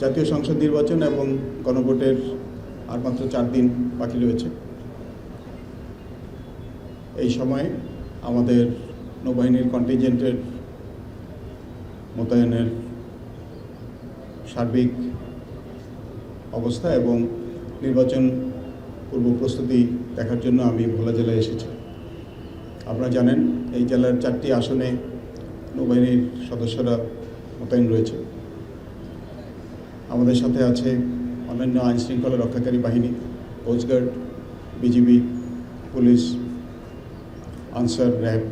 জাতীয় সংসদ নির্বাচন এবং গণভোটের আর মাত্র 4 দিন বাকি রয়েছে। এই সময়ে আমাদের নৌবাহিনীর কন্টিনজেন্টের মোতায়েনের সার্বিক অবস্থা এবং নির্বাচন পূর্ব প্রস্তুতি দেখার জন্য আমি ভোলা জেলায় এসেছি। আপনারা জানেন এই জেলার 4টি আসনে নৌবাহিনীর সদস্যরা মোতায়েন রয়েছে। আমাদের সাথে আছে অন্যান্য আইনশৃঙ্খলা রক্ষাকারী বাহিনী, coast guard, BGB, police, Ansar, RAB.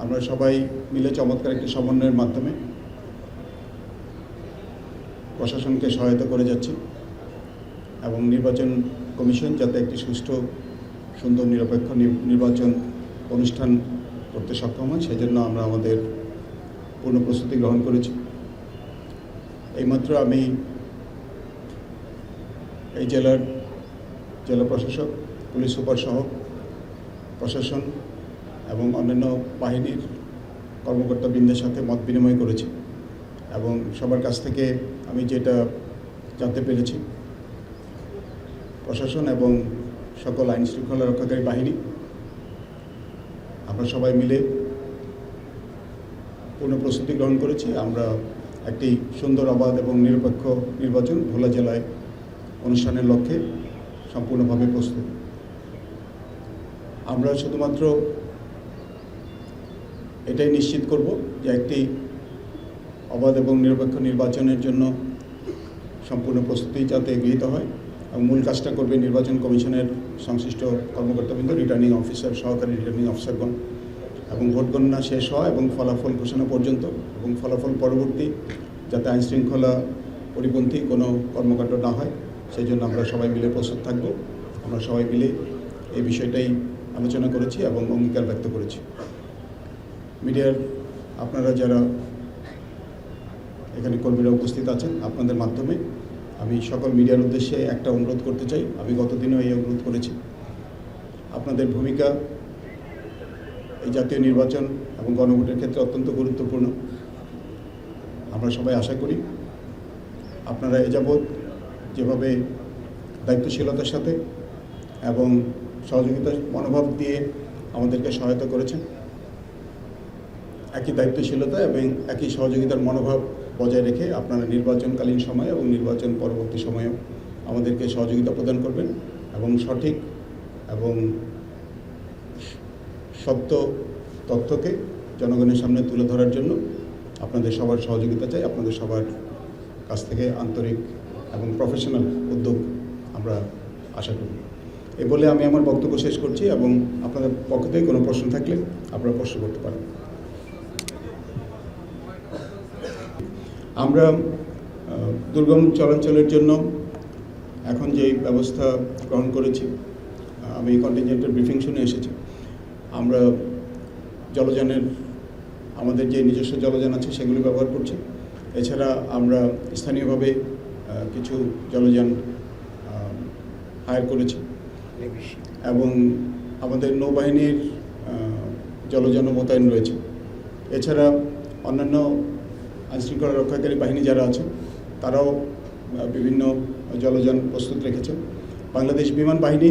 আমরা সবাই মিলে চমৎকার একটি সমন্বয়ের মাধ্যমে প্রশাসনকে সহায়তা করে যাচ্ছি এবং নির্বাচন কমিশন যাতে একটি সুষ্ঠু, সুন্দর, নিরপেক্ষ নির্বাচন অনুষ্ঠান করতে সক্ষম হয় সেজন্য আমরা আমাদের পূর্ণ প্রস্তুতি গ্রহণ করেছি। এইমাত্র আমি এই জেলার জেলা প্রশাসক, পুলিশ সুপার সহ প্রশাসন এবং অন্যান্য বাহিনীর কর্মকর্তাবৃন্দের সাথে মত বিনিময় করেছি এবং সবার কাছ থেকে আমি যেটা জানতে পেরেছি, প্রশাসন এবং সকল আইন শৃঙ্খলা রক্ষাকারী বাহিনী আমরা সবাই মিলে পূর্ণ প্রস্তুতি গ্রহণ করেছি। আমরা একটি সুন্দর, অবাধ এবং নিরপেক্ষ নির্বাচন ভোলা জেলায় অনুষ্ঠানের লক্ষ্যে সম্পূর্ণভাবে প্রস্তুত। আমরা শুধুমাত্র এটাই নিশ্চিত করব যে একটি অবাধ এবং নিরপেক্ষ নির্বাচনের জন্য সম্পূর্ণ প্রস্তুতি যাতে গৃহীত হয় এবং মূল কাজটা করবে নির্বাচন কমিশনের সংশ্লিষ্ট কর্মকর্তাবৃন্দ, রিটার্নিং অফিসার, সহকারী রিটার্নিং অফিসারগণ এবং ভোট গণনা শেষ হওয়া এবং ফলাফল ঘোষণা পর্যন্ত এবং ফলাফল পরবর্তী যাতে আইনশৃঙ্খলা পরিপন্থী কোনো কর্মকাণ্ড না হয় সেই জন্য আমরা সবাই মিলে প্রস্তুত থাকব। আমরা সবাই মিলে এই বিষয়টাই আলোচনা করেছি এবং অঙ্গীকার ব্যক্ত করেছি। মিডিয়ার আপনারা যারা এখানে কর্মীরা উপস্থিত আছেন, আপনাদের মাধ্যমে আমি সকল মিডিয়ার উদ্দেশ্যে একটা অনুরোধ করতে চাই। আমি গতদিনও এই অনুরোধ করেছি। আপনাদের ভূমিকা এই জাতীয় নির্বাচন এবং গণভোটের ক্ষেত্রে অত্যন্ত গুরুত্বপূর্ণ। আমরা সবাই আশা করি আপনারা এ যাবৎ যেভাবে দায়িত্বশীলতার সাথে এবং সহযোগিতার মনোভাব দিয়ে আমাদেরকে সহায়তা করেছেন, একই দায়িত্বশীলতা এবং একই সহযোগিতার মনোভাব বজায় রেখে আপনারা নির্বাচনকালীন সময় এবং নির্বাচন পরবর্তী সময়েও আমাদেরকে সহযোগিতা প্রদান করবেন এবং সঠিক এবং সত্য তথ্যকে জনগণের সামনে তুলে ধরার জন্য আপনাদের সবার সহযোগিতা চাই। আপনাদের সবার কাছ থেকে আন্তরিক এবং প্রফেশনাল উদ্যোগ আমরা আশা করি। এ বলে আমি আমার বক্তব্য শেষ করছি এবং আপনাদের পক্ষ থেকে কোনো প্রশ্ন থাকলে আপনারা প্রশ্ন করতে পারেন। আমরা দুর্গম চলাচলের জন্য এখন যে ব্যবস্থা গ্রহণ করেছি, আমি কন্টিনজেন্টের ব্রিফিং শুনে এসেছি। আমরা জলযানের আমাদের যে নিজস্ব জলযান আছে সেগুলি ব্যবহার করছি। এছাড়া আমরা স্থানীয়ভাবে কিছু জলযান হায়ার করেছি এবং আমাদের নৌবাহিনীর জলযানও মোতায়েন রয়েছে। এছাড়া অন্যান্য আইনশৃঙ্খলা রক্ষাকারী বাহিনী যারা আছে তারাও বিভিন্ন জলযান প্রস্তুত রেখেছেন। বাংলাদেশ বিমান বাহিনী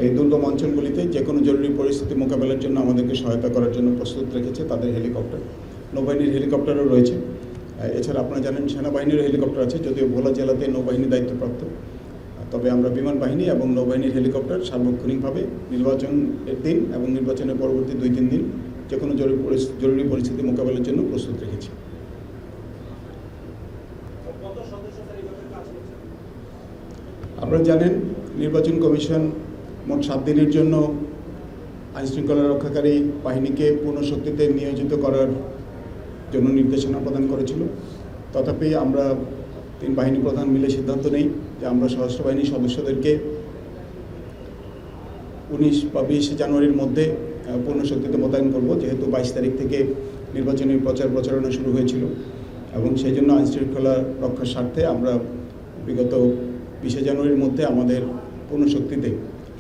এই দুর্গম অঞ্চলগুলিতে যে কোনো জরুরি পরিস্থিতি মোকাবেলার জন্য আমাদেরকে সহায়তা করার জন্য প্রস্তুত রেখেছে তাদের হেলিকপ্টার। নৌবাহিনীর হেলিকপ্টারও রয়েছে। এছাড়া আপনারা জানেন সেনাবাহিনীর হেলিকপ্টার আছে, যদিও ভোলা জেলাতে নৌবাহিনী দায়িত্বপ্রাপ্ত। তবে আমরা বিমান বাহিনী এবং নৌবাহিনীর হেলিকপ্টার সার্বক্ষণিকভাবে নির্বাচনের দিন এবং নির্বাচনের পরবর্তী 2-3 দিন যে কোনো জরুরি পরিস্থিতি মোকাবেলার জন্য প্রস্তুত রেখেছি। আপনারা জানেন নির্বাচন কমিশন মোট 7 দিনের জন্য আইনশৃঙ্খলা রক্ষাকারী বাহিনীকে পূর্ণ শক্তিতে নিয়োজিত করার জন্য নির্দেশনা প্রদান করেছিল। তথাপি আমরা 3 বাহিনী প্রধান মিলে সিদ্ধান্ত নেই যে আমরা সশস্ত্র বাহিনীর সদস্যদেরকে 19 বা 20 জানুয়ারির মধ্যে পূর্ণ শক্তিতে মোতায়েন করব, যেহেতু 22 তারিখ থেকে নির্বাচনী প্রচারণা শুরু হয়েছিল এবং সেই জন্য আইনশৃঙ্খলা রক্ষার স্বার্থে আমরা বিগত 20 জানুয়ারির মধ্যে আমাদের পূর্ণ শক্তিতে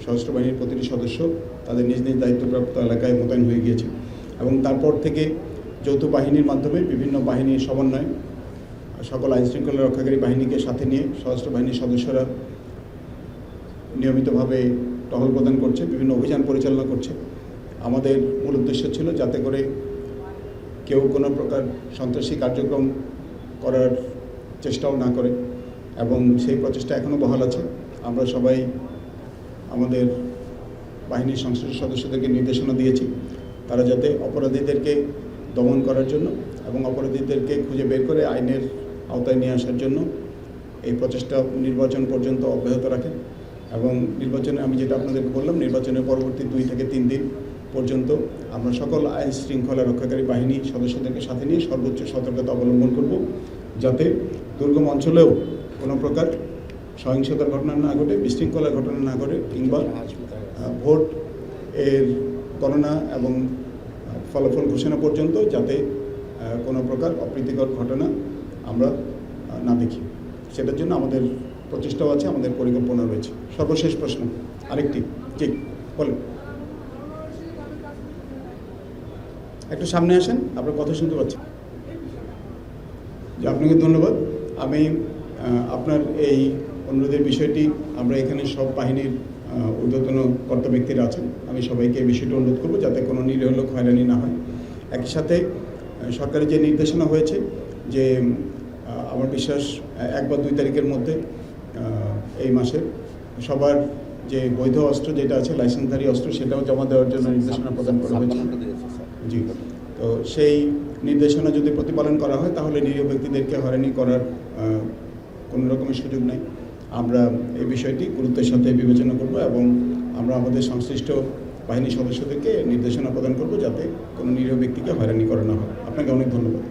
সশস্ত্র বাহিনীর প্রতিটি সদস্য তাদের নিজ নিজ দায়িত্বপ্রাপ্ত এলাকায় মোতায়েন হয়ে গিয়েছে এবং তারপর থেকে যৌথ বাহিনীর মাধ্যমে বিভিন্ন বাহিনীর সমন্বয়ে সকল আইনশৃঙ্খলা রক্ষাকারী বাহিনীকে সাথে নিয়ে সশস্ত্র বাহিনীর সদস্যরা নিয়মিতভাবে টহল প্রদান করছে, বিভিন্ন অভিযান পরিচালনা করছে। আমাদের মূল উদ্দেশ্য ছিল যাতে করে কেউ কোনো প্রকার সন্ত্রাসী কার্যক্রম করার চেষ্টাও না করে, এবং সেই প্রচেষ্টা এখনও বহাল আছে। আমরা সবাই আমাদের বাহিনীর সংশ্লিষ্ট সদস্যদেরকে নির্দেশনা দিয়েছি তারা যাতে অপরাধীদেরকে দমন করার জন্য এবং অপরাধীদেরকে খুঁজে বের করে আইনের আওতায় নিয়ে আসার জন্য এই প্রচেষ্টা নির্বাচন পর্যন্ত অব্যাহত রাখেন। এবং নির্বাচনে আমি যেটা আপনাদেরকে বললাম, নির্বাচনের পরবর্তী 2 থেকে 3 দিন পর্যন্ত আমরা সকল আইন শৃঙ্খলা রক্ষাকারী বাহিনী সদস্যদেরকে সাথে নিয়ে সর্বোচ্চ সতর্কতা অবলম্বন করব, যাতে দুর্গম অঞ্চলেও কোনো প্রকার সহিংসতার ঘটনা না ঘটে, বিশৃঙ্খলার ঘটনা না ঘটে, কিংবা ভোট এর গণনা এবং ফলাফল ঘোষণা পর্যন্ত যাতে কোনো প্রকার অপ্রীতিকর ঘটনা আমরা না দেখি। সেটার জন্য আমাদের প্রচেষ্টাও আছে, আমাদের পরিকল্পনা রয়েছে। সর্বশেষ প্রশ্ন আরেকটি, ঠিক বলেন, একটু সামনে আসেন, আপনার কথা শুনতে পাচ্ছি। যে আপনাকে ধন্যবাদ। আমি আপনার এই অনুরোধের বিষয়টি, আমরা এখানে সব বাহিনীর ঊর্ধ্বতন কর্তা ব্যক্তিরা আছেন, আমি সবাইকে এই বিষয়টি অনুরোধ করব যাতে কোনো নিরীহ লোক হয়রানি না হয়। একই সাথে সরকারি যে নির্দেশনা হয়েছে যে আমার বিশ্বাস 1 বা 2 তারিখের মধ্যে এই মাসে সবার যে বৈধ অস্ত্র যেটা আছে, লাইসেন্সধারী অস্ত্র, সেটাও জমা দেওয়ার জন্য নির্দেশনা প্রদান করা হয়েছে। জি, তো সেই নির্দেশনা যদি প্রতিপালন করা হয় তাহলে নিরীহ ব্যক্তিদেরকে হয়রানি করার কোনো রকমের সুযোগ নেই। আমরা এই বিষয়টি গুরুত্বের সাথে বিবেচনা করব এবং আমরা আমাদের সংশ্লিষ্ট বাহিনী সদস্যদেরকে নির্দেশনা প্রদান করব যাতে কোনো নিরীহ ব্যক্তিকে হয়রানি করা না হয়। আপনাকে অনেক ধন্যবাদ।